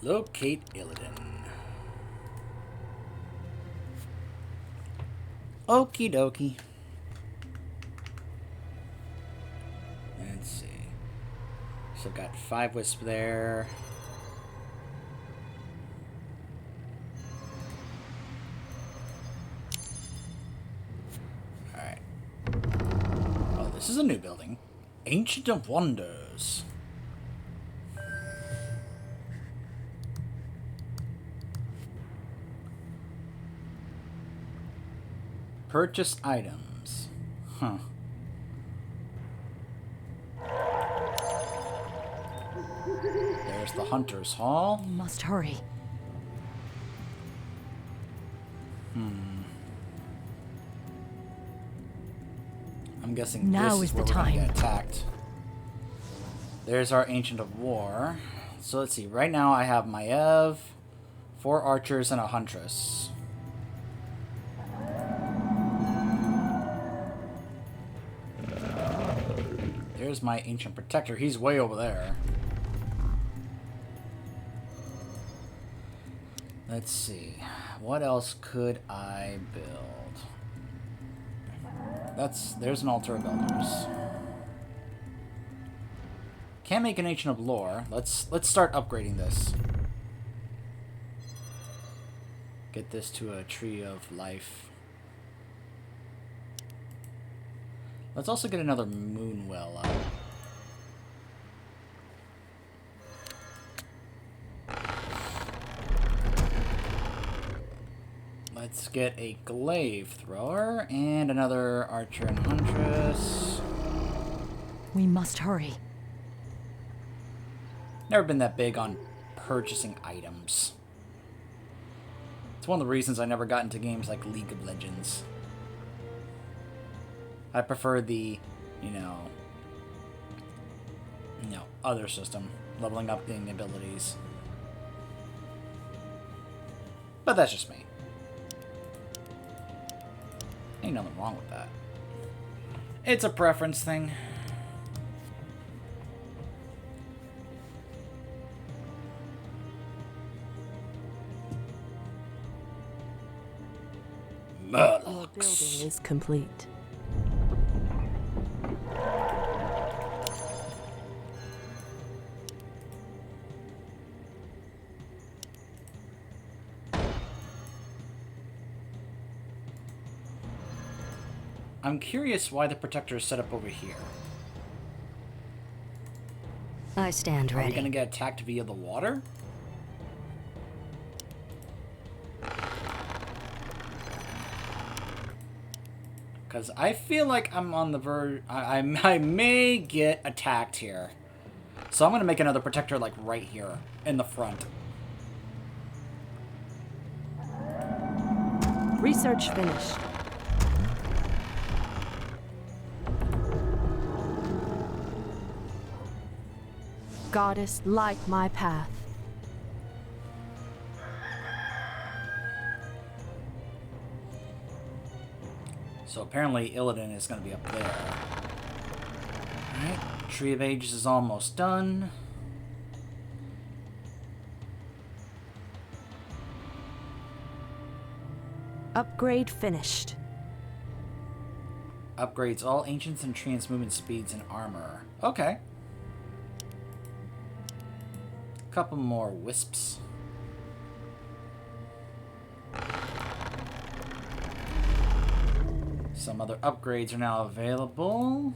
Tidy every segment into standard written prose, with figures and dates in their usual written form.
Locate Illidan. Okie dokie. Let's see. So I've got 5 wisp there. Alright. Oh, this is a new building. Ancient of Wonders. Purchase items. Huh. There's the Hunter's Hall. We must hurry. I'm guessing Now this is is where the we're gonna time. get attacked. There's our Ancient of War. So let's see. Right now I have Maiev, 4 archers, and a Huntress. There's my Ancient Protector. He's way over there. Let's see. What else could I build? There's an Altar of Elders. Can't make an Ancient of Lore. Let's start upgrading this. Get this to a Tree of Life. Let's also get another Moon Well up. Let's get a Glaive Thrower and another Archer and Huntress. We must hurry. Never been that big on purchasing items. It's one of the reasons I never got into games like League of Legends. I prefer the, other system, leveling up the abilities. But that's just me. Ain't nothing wrong with that. It's a preference thing. Your building is complete. I'm curious why the Protector is set up over here. I stand Are we ready. gonna get attacked via the water? Because I feel like I'm on the verge... I may get attacked here. So I'm going to make another Protector, like, right here. In the front. Research finished. Goddess, light my path. So apparently Illidan is going to be up there. Alright. Tree of Ages is almost done. Upgrade finished. Upgrades all Ancients and Treants movement speeds and armor. Okay. Couple more Wisps. Some other upgrades are now available.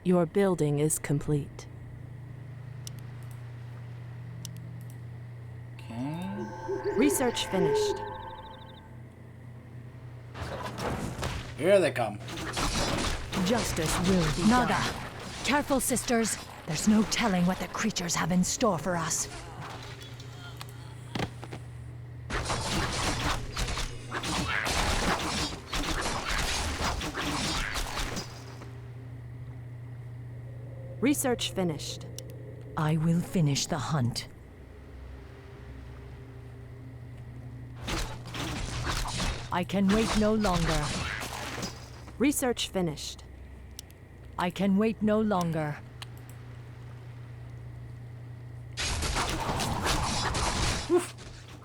Your building is complete. Okay. Research finished. Here they come. Justice will be Naga, done. careful, sisters. There's no telling what the creatures have in store for us. Research finished. I will finish the hunt. I can wait no longer. Research finished. I can wait no longer.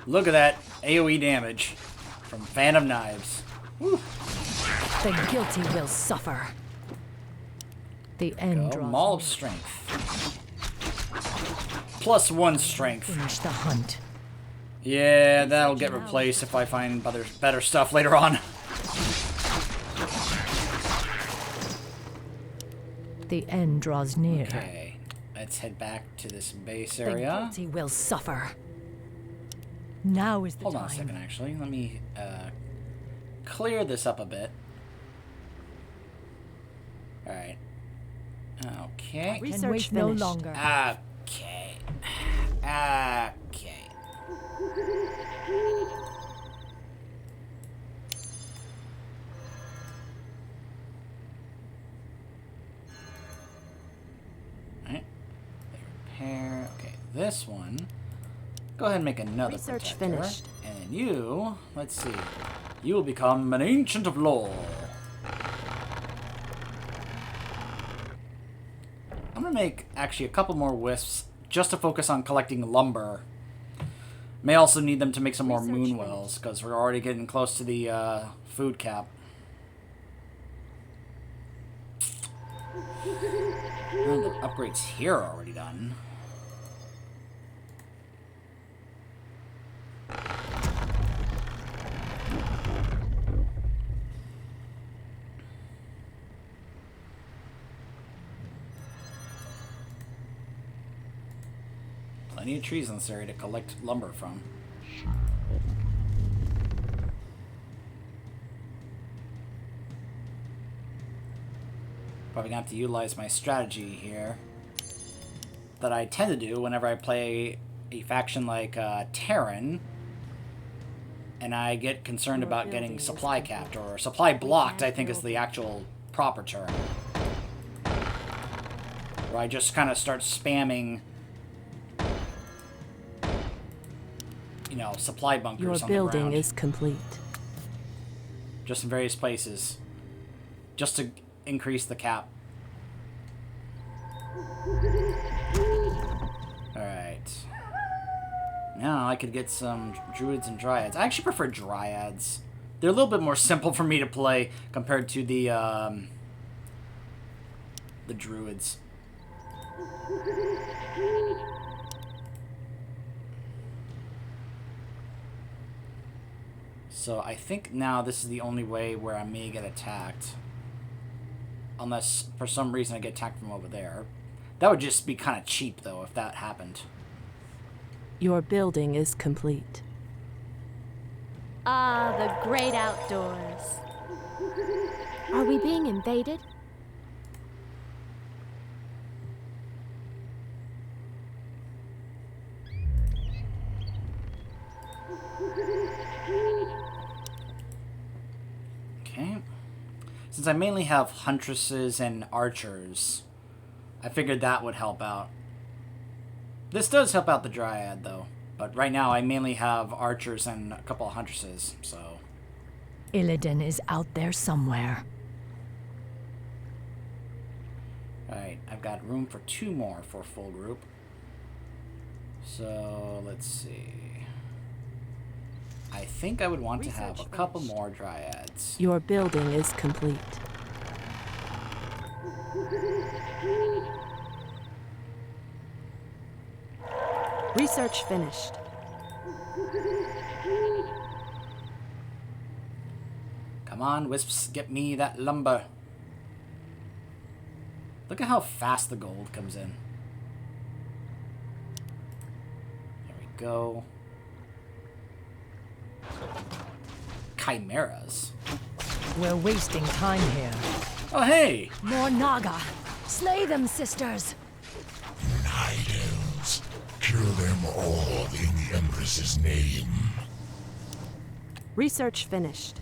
Look at that AoE damage from Phantom Knives. Woo. The guilty will suffer. The end Go. draws Maul of near. Strength. +1 strength. Finish the hunt. Yeah, that'll get replaced if I find better stuff later on. The end draws near. Okay, let's head back to this base The area. guilty will suffer. Now is the Hold time. on a second, actually. Let me clear this up a bit. Alright. Okay. Can Research wait no finished. longer. Okay. Okay. Alright. Repair. Okay, this one. Go ahead and make another Research protector. finished. And you, let's see. You will become an ancient of lore. I'm gonna make actually a couple more wisps just to focus on collecting lumber. May also need them to make some more Research moon finished. wells because we're already getting close to the food cap. Oh, the upgrades here are already done. Plenty of trees in this area to collect lumber from. Probably gonna have to utilize my strategy here that I tend to do whenever I play a faction like Terran and I get concerned Your about building getting is supply complete. capped, or supply blocked, can't I think is build the actual proper term. Where I just kind of start spamming, you know, supply bunkers Your on the building ground. is complete. Just in various places. Just to increase the cap. Alright. Now I could get some druids and dryads. I actually prefer dryads. They're a little bit more simple for me to play compared to the druids. So I think now this is the only way where I may get attacked. Unless for some reason I get attacked from over there. That would just be kind of cheap though if that happened. Your building is complete. Ah, the great outdoors. Are we being invaded? Okay. Since I mainly have huntresses and archers, I figured that would help out. This does help out the dryad though. But right now I mainly have archers and a couple of huntresses, so... Illidan is out there somewhere. Alright, I've got room for 2 more for a full group. So, let's see. I think I would want to have a Research couple finished. more dryads. Your building is complete. Research finished. Come on, wisps, get me that lumber. Look at how fast the gold comes in. There we go. Chimeras. We're wasting time here. Oh, hey! More Naga. Slay them, sisters. Night elves. Kill them all in the Empress's name. Research finished.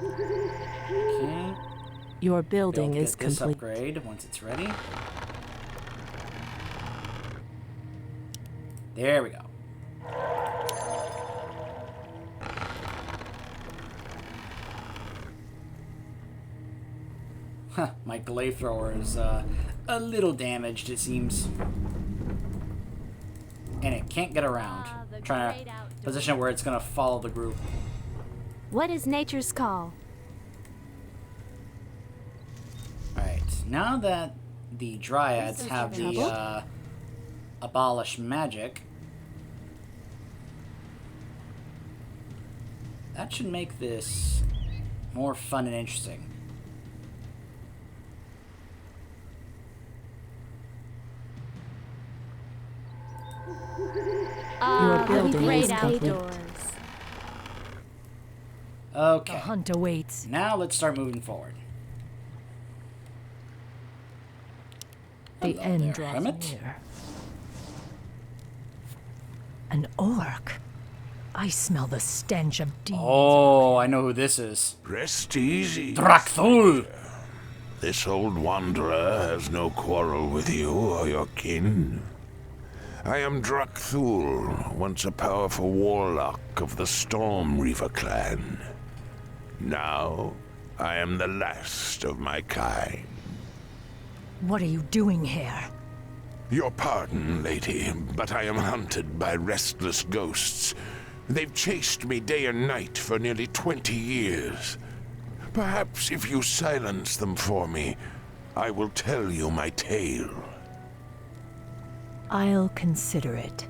Okay. Your Be able building to is get this complete. upgrade once it's ready. There we go. Huh, my glaive thrower is a little damaged, it seems. and it can't get around. The Trying great to outdoors. position it where it's gonna follow the group. What is nature's call? Alright, now that the dryads Research have the available. abolish magic, that should make this more fun and interesting. Your building the great is complete. outdoors. The Okay, hunt awaits. now let's start moving forward. The Hello end there, draws Hermit. near. An orc. I smell the stench of demons. Oh, I know who this is. Rest easy. Drakthul! This old wanderer has no quarrel with you or your kin. I am Drakthul, once a powerful warlock of the Storm Reaver clan. Now, I am the last of my kind. What are you doing here? Your pardon, lady, but I am hunted by restless ghosts. They've chased me day and night for nearly 20 years. Perhaps if you silence them for me, I will tell you my tale. I'll consider it.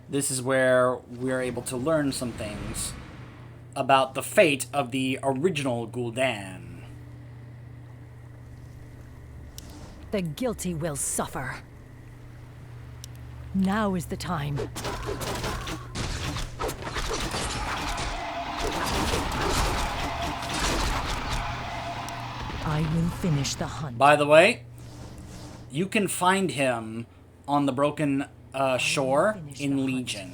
This is where we're able to learn some things about the fate of the original Gul'dan. The guilty will suffer. Now is the time. I will finish the hunt. By the way, you can find him on the broken shore in Legion.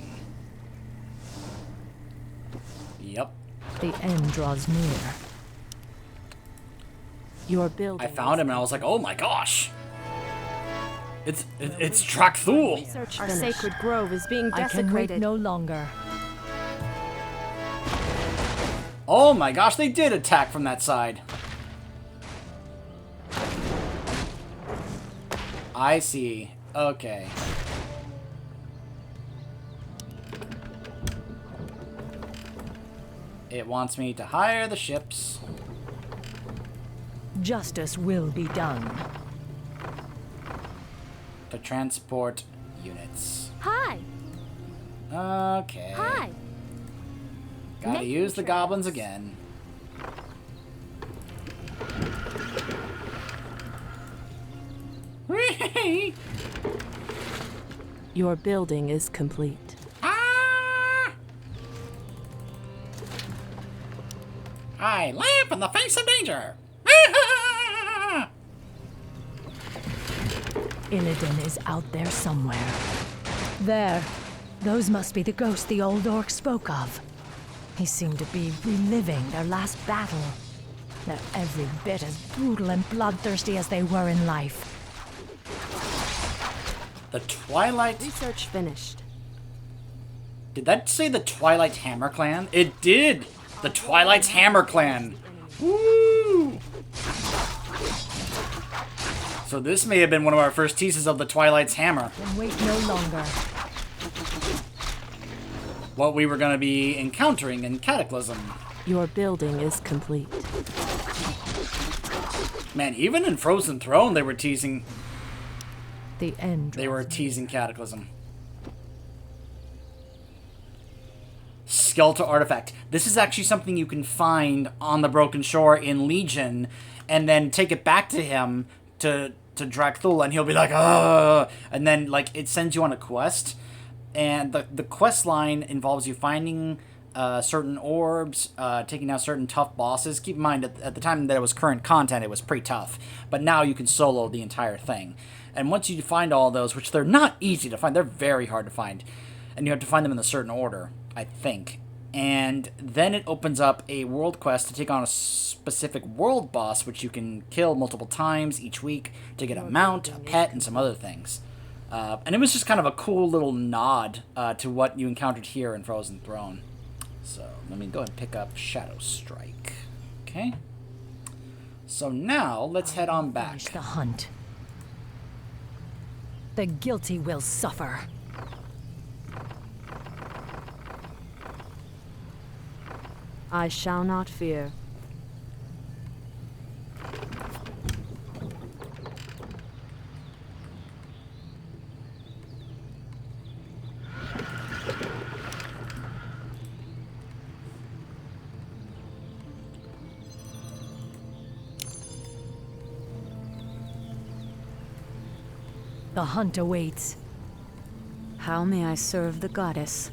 Yep. The end draws near. Your building. I found him and I was like, oh my gosh! It's Drakthul! Research Our finished. sacred grove is being I can wait desecrated. no longer. Oh my gosh, they did attack from that side. I see. Okay. It wants me to hire the ships. Justice will be done. To transport units. Hi. Okay. Hi. Gotta Making use the trips. goblins again. Your building is complete. Ah! I laugh in the face of danger. Illidan is out there somewhere. There. Those must be the ghosts the old orc spoke of. He seemed to be reliving their last battle. They're every bit as brutal and bloodthirsty as they were in life. The Twilight... Research finished. Did that say the Twilight Hammer Clan? It did! The Twilight's Hammer Clan! Woo! So this may have been one of our first teases of the Twilight's Hammer. Then wait no longer. What we were going to be encountering in Cataclysm. Your building is complete. Man, even in Frozen Throne they were teasing... The end. They were draws teasing Cataclysm. Skeletal Artifact. This is actually something you can find on the Broken Shore in Legion, and then take it back to him, to Drakthul, and he'll be like, ugh! And then, like, it sends you on a quest, and the quest line involves you finding certain orbs, taking out certain tough bosses. Keep in mind, at the time that it was current content, it was pretty tough, but now you can solo the entire thing. And once you find all those, which they're not easy to find, they're very hard to find, and you have to find them in a certain order, I think. And then it opens up a world quest to take on a specific world boss, which you can kill multiple times each week to get a mount, a pet, and some other things. And it was just kind of a cool little nod to what you encountered here in Frozen Throne. So let me go ahead and pick up Shadow Strike. Okay. So now let's head on back. Finish the hunt. The guilty will suffer. I shall not fear. The hunt awaits. How may I serve the goddess?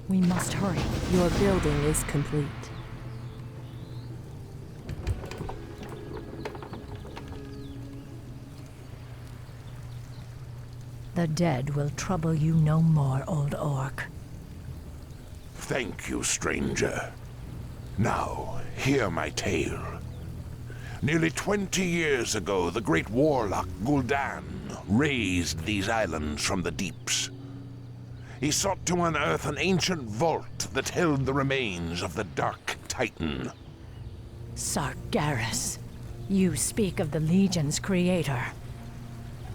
We must hurry. Your building is complete. The dead will trouble you no more, old orc. Thank you, stranger. Now, hear my tale. Nearly 20 years ago, the great warlock Gul'dan raised these islands from the deeps. He sought to unearth an ancient vault that held the remains of the Dark Titan. Sargeras. You speak of the Legion's creator.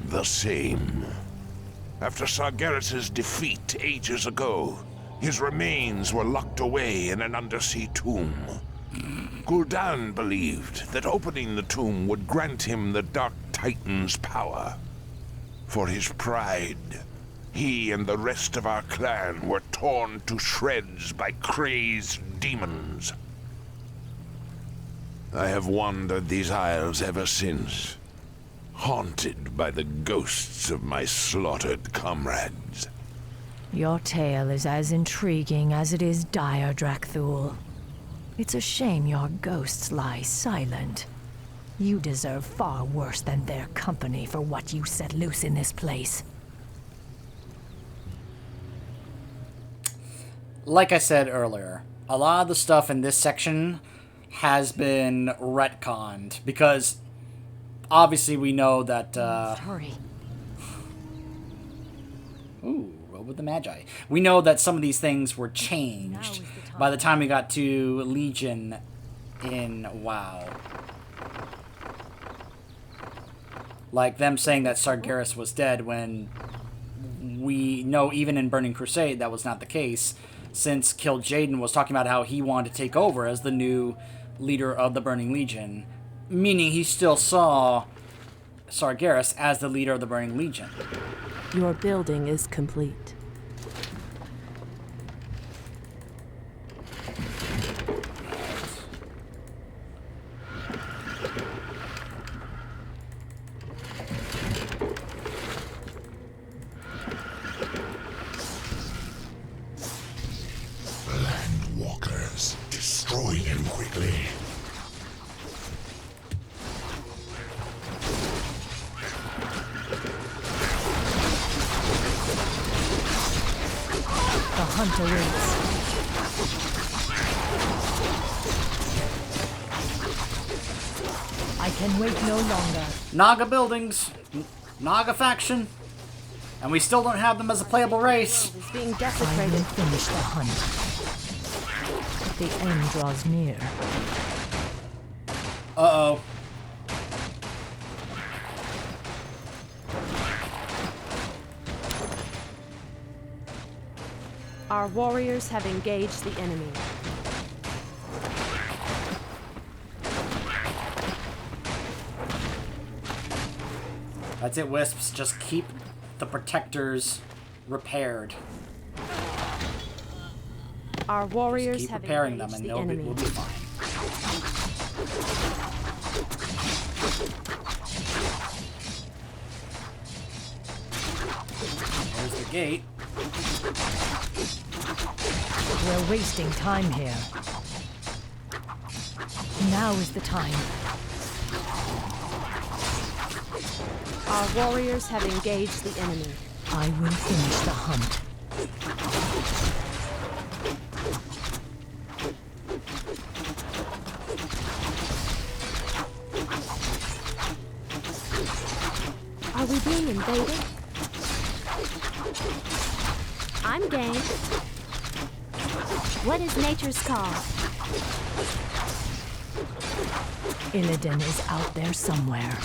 The same. After Sargeras' defeat ages ago, his remains were locked away in an undersea tomb. Gul'dan believed that opening the tomb would grant him the Dark Titan's power. For his pride, he and the rest of our clan were torn to shreds by crazed demons. I have wandered these isles ever since, haunted by the ghosts of my slaughtered comrades. Your tale is as intriguing as it is dire, Drakthul. It's a shame your ghosts lie silent. You deserve far worse than their company for what you set loose in this place. Like I said earlier, a lot of the stuff in this section has been retconned because obviously we know that Hurry. ooh, roll with the Magi. We know that some of these things were changed by the time we got to Legion in WoW. Like them saying that Sargeras was dead when we know even in Burning Crusade that was not the case, since Kil'jaeden was talking about how he wanted to take over as the new leader of the Burning Legion, meaning he still saw Sargeras as the leader of the Burning Legion. Your building is complete. Landwalkers, destroy them quickly. The hunt awaits. I can wait no longer. Naga buildings, Naga faction, and we still don't have them as a playable race. It's being I will desecrated. finish the hunt. The end draws near. Uh-oh. Our warriors have engaged the enemy. That's it, Wisps. Just keep the protectors repaired. Our warriors Keep have repairing them engaged and the we'll enemy. be fine. There's the gate. We're wasting time here. Now is the time. Our warriors have engaged the enemy. I will finish the hunt. Are we being invaded? I'm game. What is nature's call? Illidan is out there somewhere.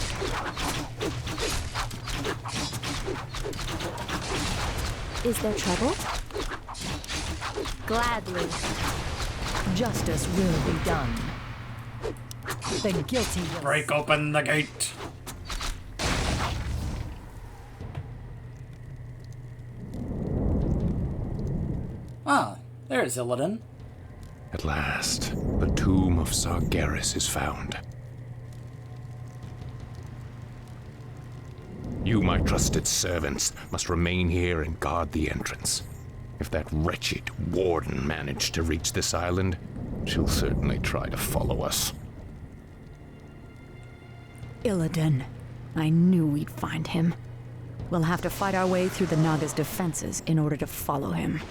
Is there trouble? Gladly. Justice will be done. The guilty will... Break open the gate. Ah, there's Illidan. At last, the tomb of Sargeras is found. You, my trusted servants, must remain here and guard the entrance. If that wretched warden managed to reach this island, she'll certainly try to follow us. Illidan. I knew we'd find him. We'll have to fight our way through the Naga's defenses in order to follow him.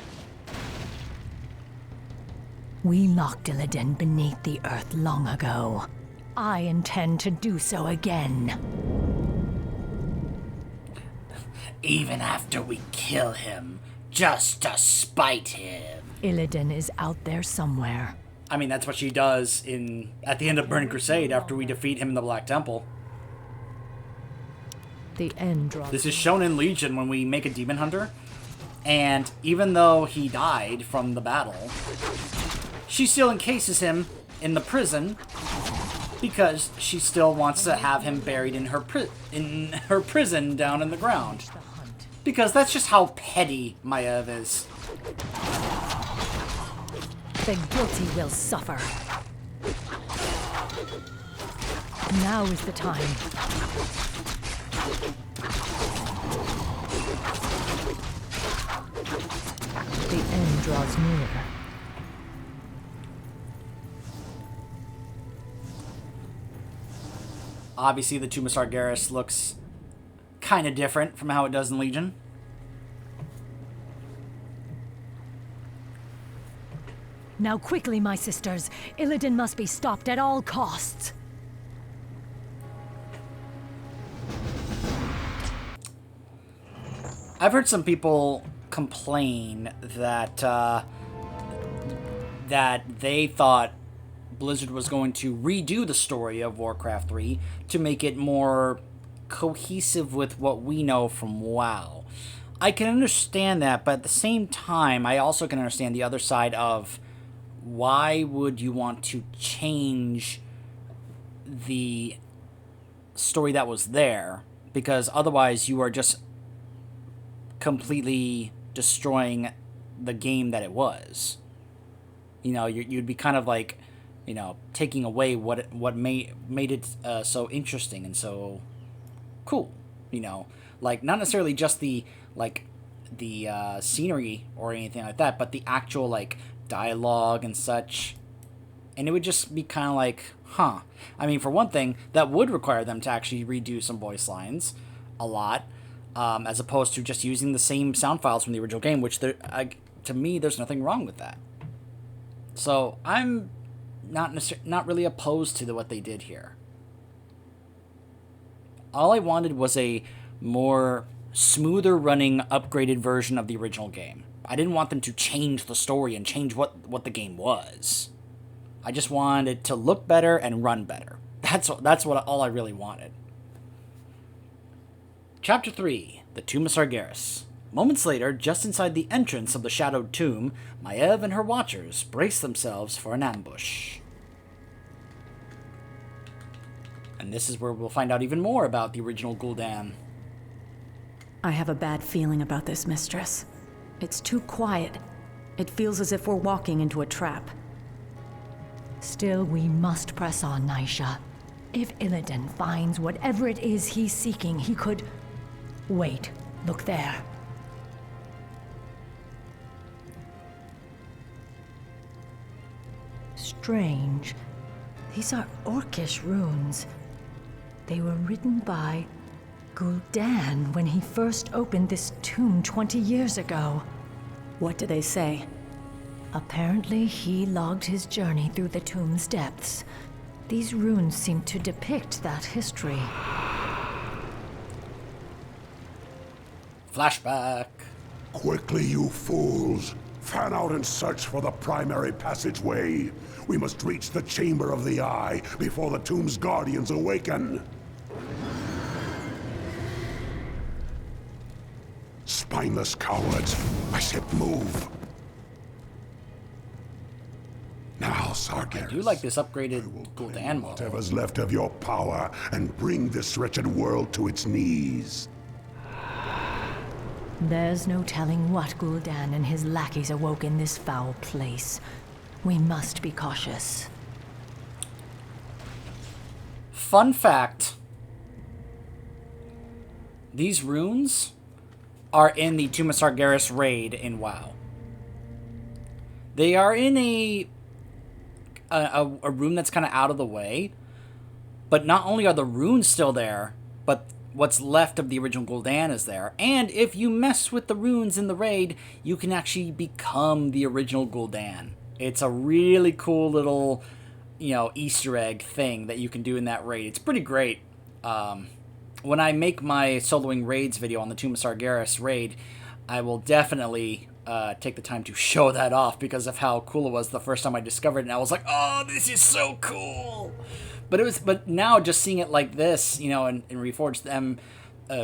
We locked Illidan beneath the earth long ago. I intend to do so again. Even after we kill him, just to spite him. Illidan is out there somewhere. I mean, that's what she does at the end of Burning Crusade after we defeat him in the Black Temple. The end draws. This is shown in Legion when we make a demon hunter. And even though he died from the battle, she still encases him in the prison because she still wants to have him buried in her prison down in the ground. Because that's just how petty Maiev is. The guilty will suffer. Now is the time. The end draws near. Obviously, the Tomb of Sargeras looks kind of different from how it does in Legion. Now quickly, my sisters. Illidan must be stopped at all costs. I've heard some people complain that that they thought Blizzard was going to redo the story of Warcraft 3 to make it more cohesive with what we know from WoW. I can understand that, but at the same time, I also can understand the other side of why would you want to change the story that was there? Because otherwise you are just completely destroying the game that it was. You know, you'd be kind of like, you know, taking away what made it so interesting and so cool. You know, like not necessarily just the scenery or anything like that, but the actual like dialogue and such. And it would just be kind of like, huh. I mean, for one thing, that would require them to actually redo some voice lines a lot, as opposed to just using the same sound files from the original game, which to me, there's nothing wrong with that. So I'm not really opposed to what they did here. All I wanted was a more smoother running, upgraded version of the original game. I didn't want them to change the story and change what the game was. I just wanted it to look better and run better. That's what all I really wanted. Chapter 3, The Tomb of Sargeras. Moments later, just inside the entrance of the shadowed tomb, Maiev and her watchers brace themselves for an ambush. And this is where we'll find out even more about the original Gul'dan. I have a bad feeling about this, mistress. It's too quiet. It feels as if we're walking into a trap. Still, we must press on, Naisha. If Illidan finds whatever it is he's seeking, he could... Wait, look there. Strange. These are Orcish runes. They were written by Gul'dan when he first opened this tomb 20 years ago. What do they say? Apparently, he logged his journey through the tomb's depths. These runes seem to depict that history. Flashback. Quickly, you fools! Fan out and search for the primary passageway. We must reach the Chamber of the Eye before the tomb's guardians awaken. Spineless cowards. I said move. Now, Sargeras. I do like this upgraded Gul'dan model. Whatever's left of your power and bring this wretched world to its knees. There's no telling what Gul'dan and his lackeys awoke in this foul place. We must be cautious. Fun fact. These runes are in the Tomb of Sargeras raid in WoW. They are in a room that's kind of out of the way, but not only are the runes still there, but what's left of the original Gul'dan is there. And if you mess with the runes in the raid, you can actually become the original Gul'dan. It's a really cool little, Easter egg thing that you can do in that raid. It's pretty great. When I make my soloing raids video on the Tomb of Sargeras raid, I will definitely take the time to show that off because of how cool it was the first time I discovered it. And I was like, oh, this is so cool. But now just seeing it like this, in Reforged, them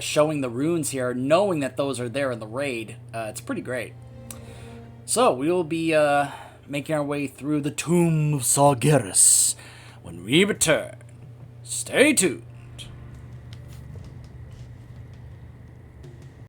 showing the runes here, knowing that those are there in the raid, it's pretty great. So we will be making our way through the Tomb of Sargeras when we return. Stay tuned.